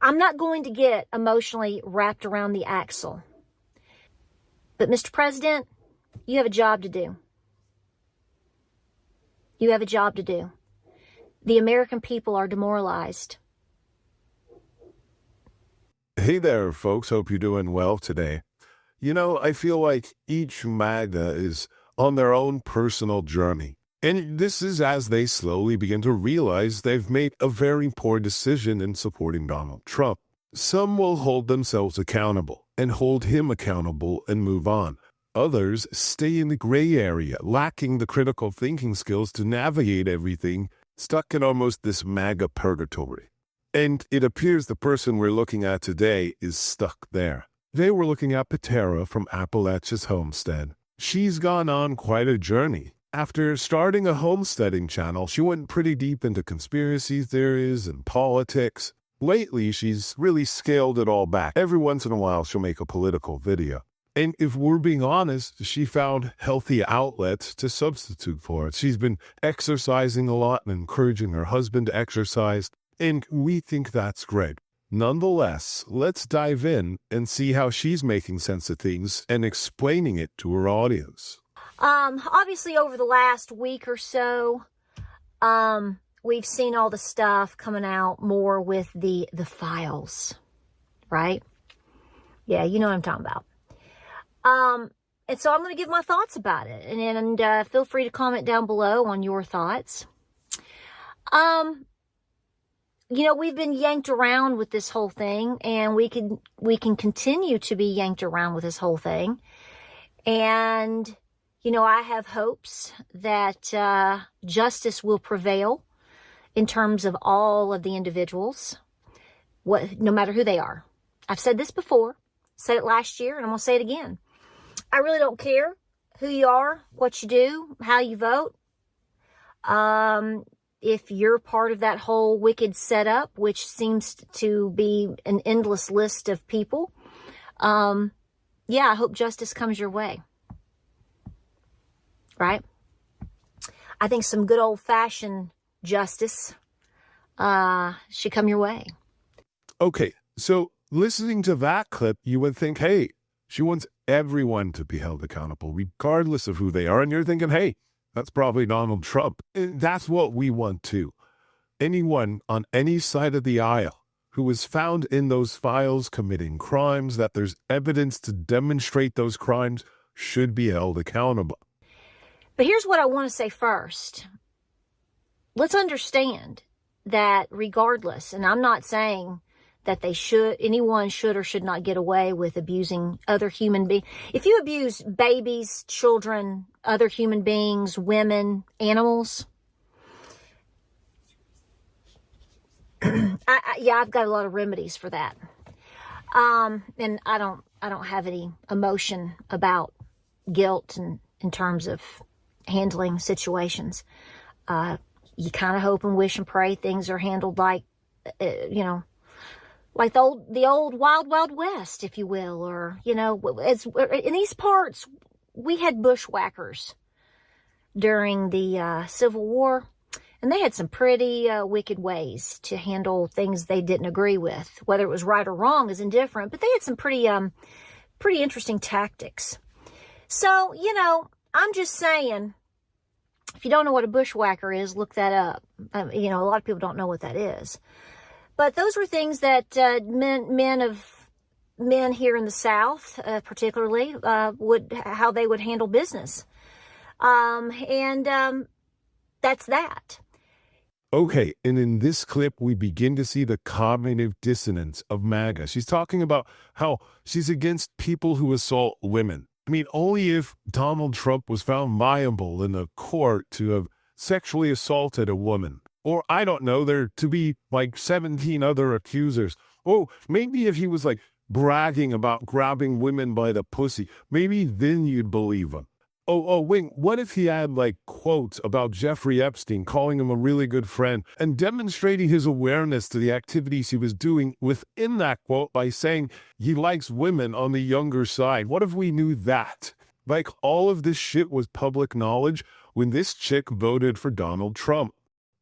I'm not going to get emotionally wrapped around the axle. But Mr. President, you have a job to do. You have a job to do. The American people are demoralized. Hey there, folks. Hope you're doing well today. You know, I feel like each MAGA is on their own personal journey. And this is as they slowly begin to realize they've made a very poor decision in supporting Donald Trump. Some will hold themselves accountable and hold him accountable and move on. Others stay in the gray area, lacking the critical thinking skills to navigate everything, stuck in almost this MAGA purgatory. And it appears the person we're looking at today is stuck there. Today we're looking at Patera from Appalachia's homestead. She's gone on quite a journey. After starting a homesteading channel, she went pretty deep into conspiracy theories and politics. Lately, she's really scaled it all back. Every once in a while, she'll make a political video. And if we're being honest, she found healthy outlets to substitute for it. She's been exercising a lot and encouraging her husband to exercise, and we think that's great. Nonetheless, let's dive in and see how she's making sense of things and explaining it to her audience. Obviously over the last week or so, we've seen all the stuff coming out more with the files, right? Yeah, you know what I'm talking about. And so I'm going to give my thoughts about it, and feel free to comment down below on your thoughts. You know, we've been yanked around with this whole thing, and we can continue to be yanked around with this whole thing. And, you know, I have hopes that justice will prevail in terms of all of the individuals, no matter who they are. I've said this before, said it last year, and I'm going to say it again. I really don't care who you are, what you do, how you vote. If you're part of that whole wicked setup, which seems to be an endless list of people, yeah, I hope justice comes your way. Right? I think some good old-fashioned justice should come your way. Okay, so listening to that clip, you would think, hey, she wants everyone to be held accountable, regardless of who they are. And you're thinking, hey, that's probably Donald Trump. And that's what we want too. Anyone on any side of the aisle who is found in those files committing crimes, that there's evidence to demonstrate those crimes, should be held accountable. But here's what I want to say first. Let's understand that regardless, and I'm not saying that anyone should or should not get away with abusing other human beings. If you abuse babies, children, other human beings, women, animals, I've got a lot of remedies for that. And I don't have any emotion about guilt and in terms of handling situations. You kind of hope and wish and pray things are handled like, like the old Wild Wild West, if you will, or, you know, in these parts, we had bushwhackers during the Civil War, and they had some pretty wicked ways to handle things they didn't agree with. Whether it was right or wrong is indifferent, but they had some pretty interesting tactics. So, you know, I'm just saying, if you don't know what a bushwhacker is, look that up. You know, a lot of people don't know what that is. But those were things that men here in the South, particularly, how they would handle business, and that's that. Okay, and in this clip, we begin to see the cognitive dissonance of MAGA. She's talking about how she's against people who assault women. I mean, only if Donald Trump was found liable in a court to have sexually assaulted a woman. Or, I don't know, there to be like 17 other accusers. Oh, maybe if he was like bragging about grabbing women by the pussy, maybe then you'd believe him. Oh, wait, what if he had like quotes about Jeffrey Epstein, calling him a really good friend and demonstrating his awareness to the activities he was doing within that quote by saying he likes women on the younger side? What if we knew that? Like all of this shit was public knowledge when this chick voted for Donald Trump.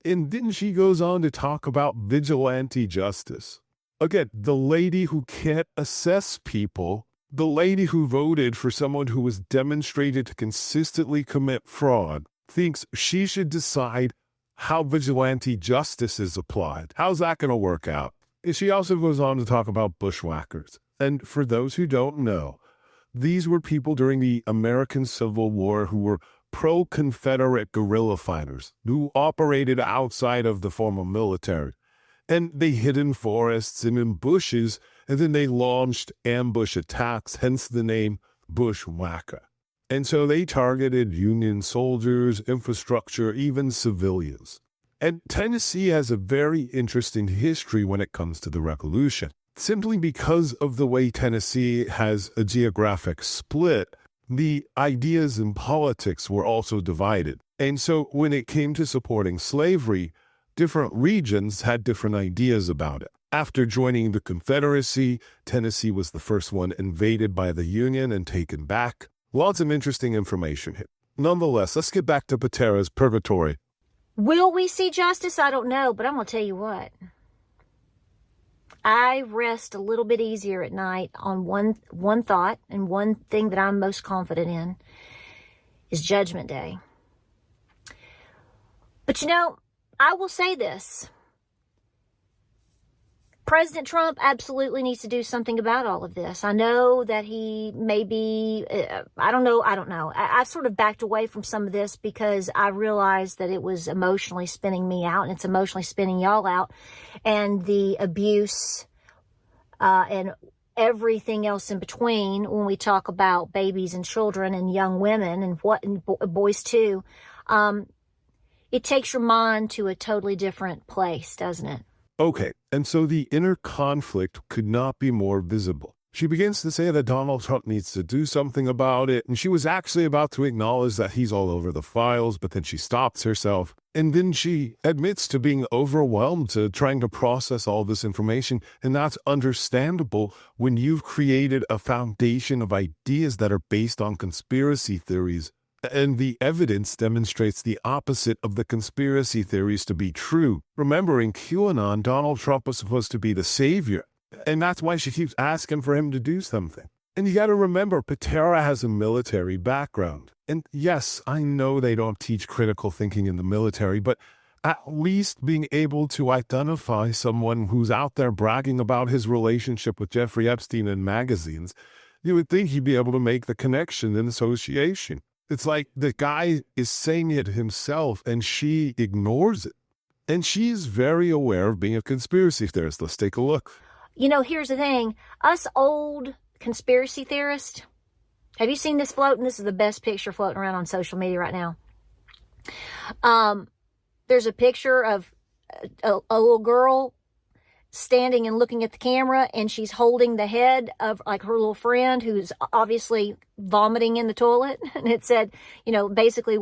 And then she goes on to talk about vigilante justice. Again, the lady who can't assess people, the lady who voted for someone who was demonstrated to consistently commit fraud, thinks she should decide how vigilante justice is applied. How's that going to work out? And she also goes on to talk about bushwhackers. And for those who don't know, these were people during the American Civil War who were pro-Confederate guerrilla fighters who operated outside of the formal military. And they hid in forests and in bushes, and then they launched ambush attacks, hence the name bushwhacker. And so they targeted Union soldiers, infrastructure, even civilians. And Tennessee has a very interesting history when it comes to the Revolution. Simply because of the way Tennessee has a geographic split, the ideas in politics were also divided. And so when it came to supporting slavery, different regions had different ideas about it. After joining the Confederacy, Tennessee was the first one invaded by the Union and taken back. Lots of interesting information here. Nonetheless, let's get back to Patera's purgatory. Will we see justice? I don't know, but I'm going to tell you what. I rest a little bit easier at night on one thought, and one thing that I'm most confident in is Judgment Day. But you know, I will say this. President Trump absolutely needs to do something about all of this. I know that he may be, I don't know. I've sort of backed away from some of this because I realized that it was emotionally spinning me out, and it's emotionally spinning y'all out. And the abuse and everything else in between when we talk about babies and children and young women and boys too, it takes your mind to a totally different place, doesn't it? Okay, and so the inner conflict could not be more visible. She begins to say that Donald Trump needs to do something about it, and she was actually about to acknowledge that he's all over the files, but then she stops herself, and then she admits to being overwhelmed to trying to process all this information, and that's understandable when you've created a foundation of ideas that are based on conspiracy theories. And the evidence demonstrates the opposite of the conspiracy theories to be true. Remember, in QAnon, Donald Trump was supposed to be the savior. And that's why she keeps asking for him to do something. And you got to remember, Patera has a military background. And yes, I know they don't teach critical thinking in the military, but at least being able to identify someone who's out there bragging about his relationship with Jeffrey Epstein in magazines, you would think he'd be able to make the connection and association. It's like the guy is saying it himself and she ignores it. And she's very aware of being a conspiracy theorist. Let's take a look. You know, here's the thing. Us old conspiracy theorists, have you seen this floating? This is the best picture floating around on social media right now. There's a picture of a little girl standing and looking at the camera, and she's holding the head of like her little friend who's obviously vomiting in the toilet. And it said, you know, basically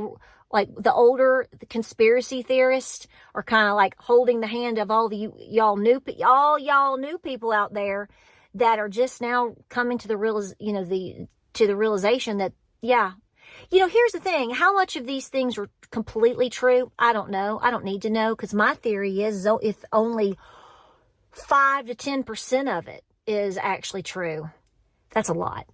like the older conspiracy theorists are kind of like holding the hand of all y'all new people out there that are just now coming to the realization that, yeah. You know, here's the thing. How much of these things are completely true? I don't know. I don't need to know, because my theory is if only 5 to 10% of it is actually true, that's a lot.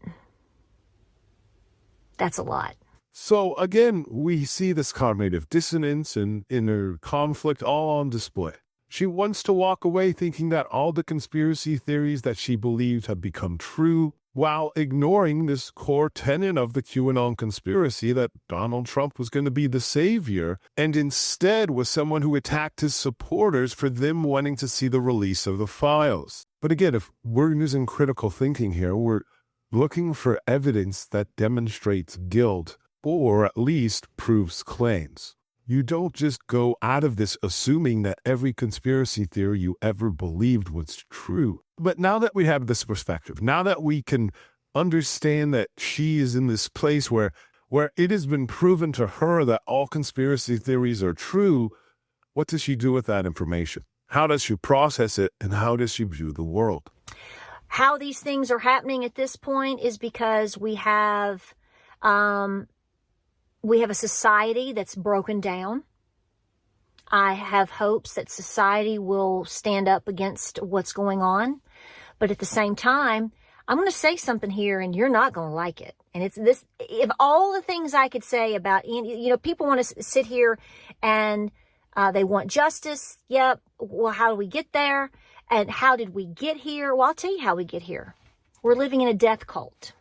That's a lot. So again, we see this cognitive dissonance and inner conflict all on display. She wants to walk away thinking that all the conspiracy theories that she believed have become true, while ignoring this core tenet of the QAnon conspiracy that Donald Trump was going to be the savior, and instead was someone who attacked his supporters for them wanting to see the release of the files. But again, if we're using critical thinking here, we're looking for evidence that demonstrates guilt, or at least proves claims. You don't just go out of this assuming that every conspiracy theory you ever believed was true. But now that we have this perspective, now that we can understand that she is in this place where it has been proven to her that all conspiracy theories are true, what does she do with that information? How does she process it, and how does she view the world? How these things are happening at this point is because we have a society that's broken down. I have hopes that society will stand up against what's going on. But at the same time, I'm going to say something here and you're not going to like it. And it's this, if all the things I could say about, people want to sit here and they want justice. Yep. Well, how do we get there? And how did we get here? Well, I'll tell you how we get here. We're living in a death cult.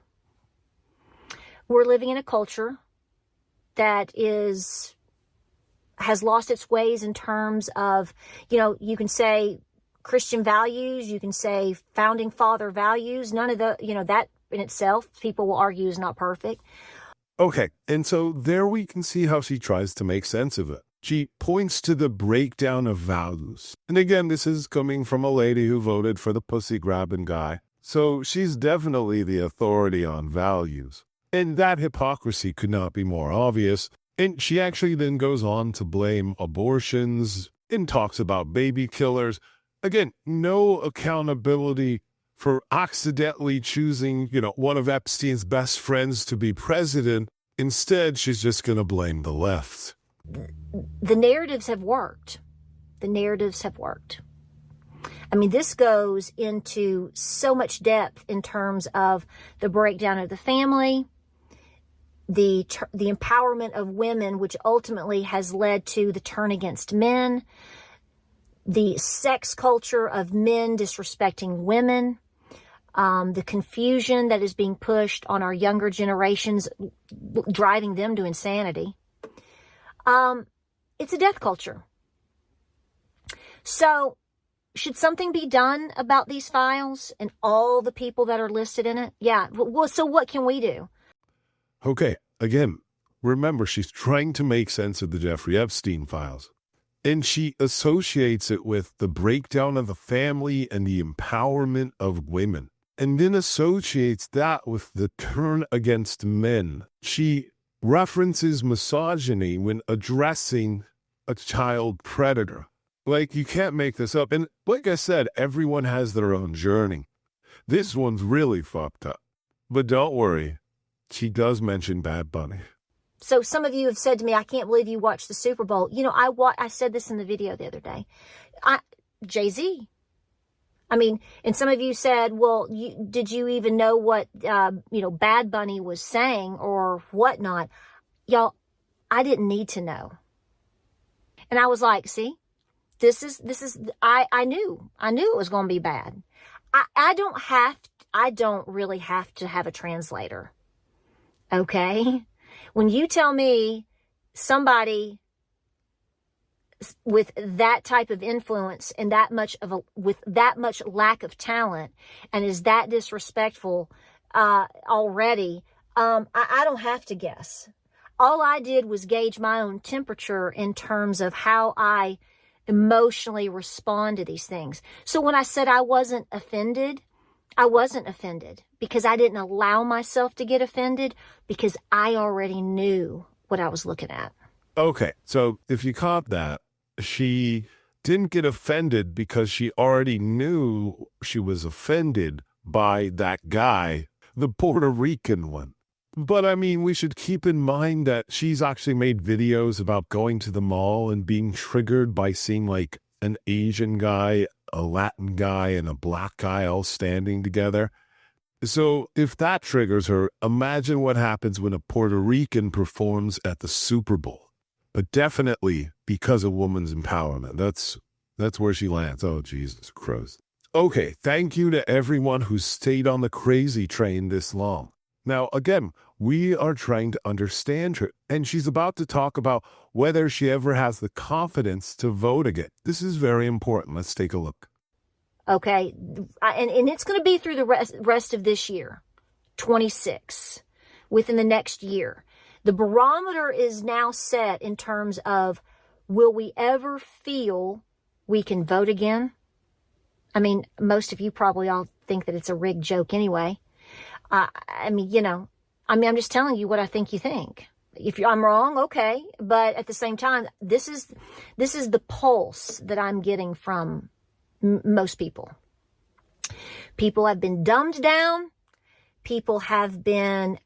We're living in a culture that has lost its ways in terms of, you can say Christian values, you can say founding father values. None of the, that in itself, people will argue is not perfect. Okay, and so there we can see how she tries to make sense of it. She points to the breakdown of values. And again, this is coming from a lady who voted for the pussy-grabbing guy. So she's definitely the authority on values. And that hypocrisy could not be more obvious. And she actually then goes on to blame abortions and talks about baby killers. Again, no accountability for accidentally choosing, one of Epstein's best friends to be president. Instead, she's just going to blame the left. The narratives have worked. The narratives have worked. I mean, this goes into so much depth in terms of the breakdown of the family, the empowerment of women, which ultimately has led to the turn against men, the sex culture of men disrespecting women, the confusion that is being pushed on our younger generations, driving them to insanity. It's a death culture. So, should something be done about these files and all the people that are listed in it? Yeah. Well, so what can we do? Okay, again, remember, she's trying to make sense of the Jeffrey Epstein files. And she associates it with the breakdown of the family and the empowerment of women. And then associates that with the turn against men. She references misogyny when addressing a child predator. Like, you can't make this up. And like I said, everyone has their own journey. This one's really fucked up. But don't worry, she does mention Bad Bunny. So some of you have said to me, I can't believe you watched the Super Bowl. I said this in the video the other day. Jay-Z. I mean, and some of you said, well, did you even know what, Bad Bunny was saying or whatnot? Y'all, I didn't need to know. And I was like, see, I knew it was going to be bad. I don't really have to have a translator. Okay. When you tell me somebody with that type of influence and with that much lack of talent and is that disrespectful already, I don't have to guess. All I did was gauge my own temperature in terms of how I emotionally respond to these things. So when I said I wasn't offended because I didn't allow myself to get offended because I already knew what I was looking at. Okay, so if you caught that, she didn't get offended because she already knew she was offended by that guy, the Puerto Rican one. But I mean, we should keep in mind that she's actually made videos about going to the mall and being triggered by seeing like an Asian guy, a Latin guy, and a black guy all standing together. So if that triggers her, imagine what happens when a Puerto Rican performs at the Super Bowl. But definitely because of women's empowerment. That's where she lands. Oh, Jesus Christ. Okay, thank you to everyone who stayed on the crazy train this long. Now, again, we are trying to understand her, and she's about to talk about whether she ever has the confidence to vote again. This is very important. Let's take a look. Okay, and it's going to be through the rest of this year, 26, within the next year. The barometer is now set in terms of, will we ever feel we can vote again? I mean, most of you probably all think that it's a rigged joke anyway. I'm just telling you what I think you think. If I'm wrong, okay. But at the same time, this is the pulse that I'm getting from most people. People have been dumbed down. People have been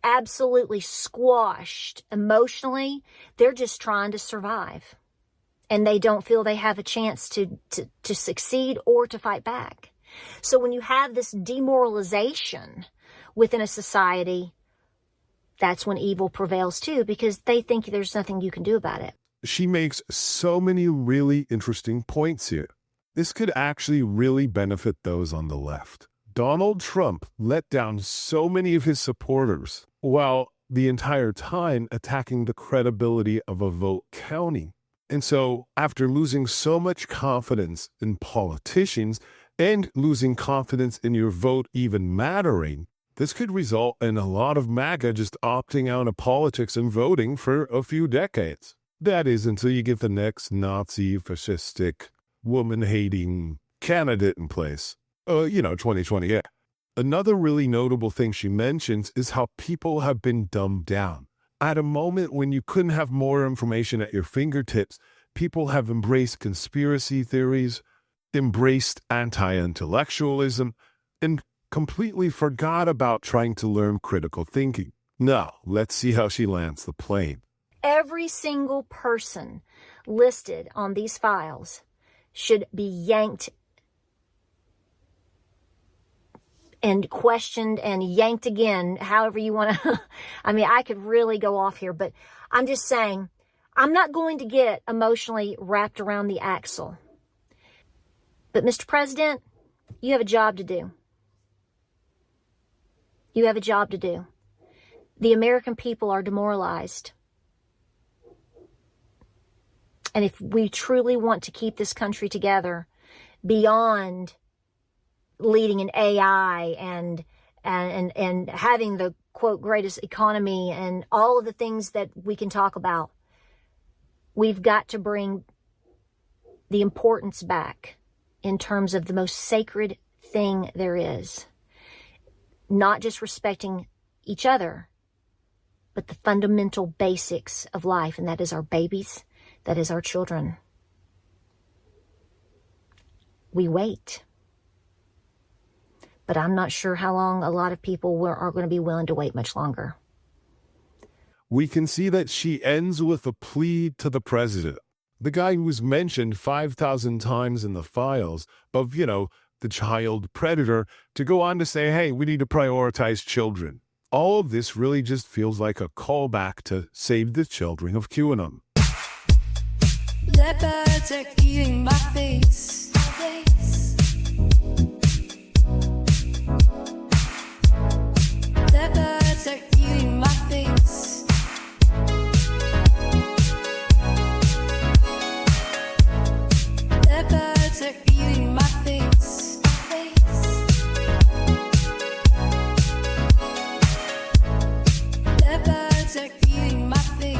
absolutely squashed emotionally. They're just trying to survive. and they don't feel they have a chance to succeed or to fight back. So when you have this demoralization within a society, that's when evil prevails too, because they think there's nothing you can do about it. She makes so many really interesting points here. This could actually really benefit those on the left. Donald Trump let down so many of his supporters while the entire time attacking the credibility of a vote counting. And so after losing so much confidence in politicians and losing confidence in your vote even mattering, this could result in a lot of MAGA just opting out of politics and voting for a few decades. That is, until you get the next Nazi, fascistic, woman-hating candidate in place. 2028. Another really notable thing she mentions is how people have been dumbed down. At a moment when you couldn't have more information at your fingertips, people have embraced conspiracy theories, embraced anti-intellectualism, and completely forgot about trying to learn critical thinking. Now, let's see how she lands the plane. Every single person listed on these files should be yanked and questioned and yanked again, however you want to. I mean, I could really go off here, but I'm just saying, I'm not going to get emotionally wrapped around the axle. But Mr. President, you have a job to do. You have a job to do. The American people are demoralized. And if we truly want to keep this country together beyond leading in AI and having the, quote, greatest economy and all of the things that we can talk about, we've got to bring the importance back in terms of the most sacred thing there is. Not just respecting each other, but the fundamental basics of life, and that is our babies, that is our children. We wait. But I'm not sure how long a lot of people are going to be willing to wait much longer. We can see that she ends with a plea to the president, the guy who was mentioned 5,000 times in the files of, the child predator, to go on to say, hey, we need to prioritize children. All of this really just feels like a callback to Save the Children of QAnon. Leopards are eating my face. Leopards are eating my face. Leopards are eating my face. Leopards are eating my face.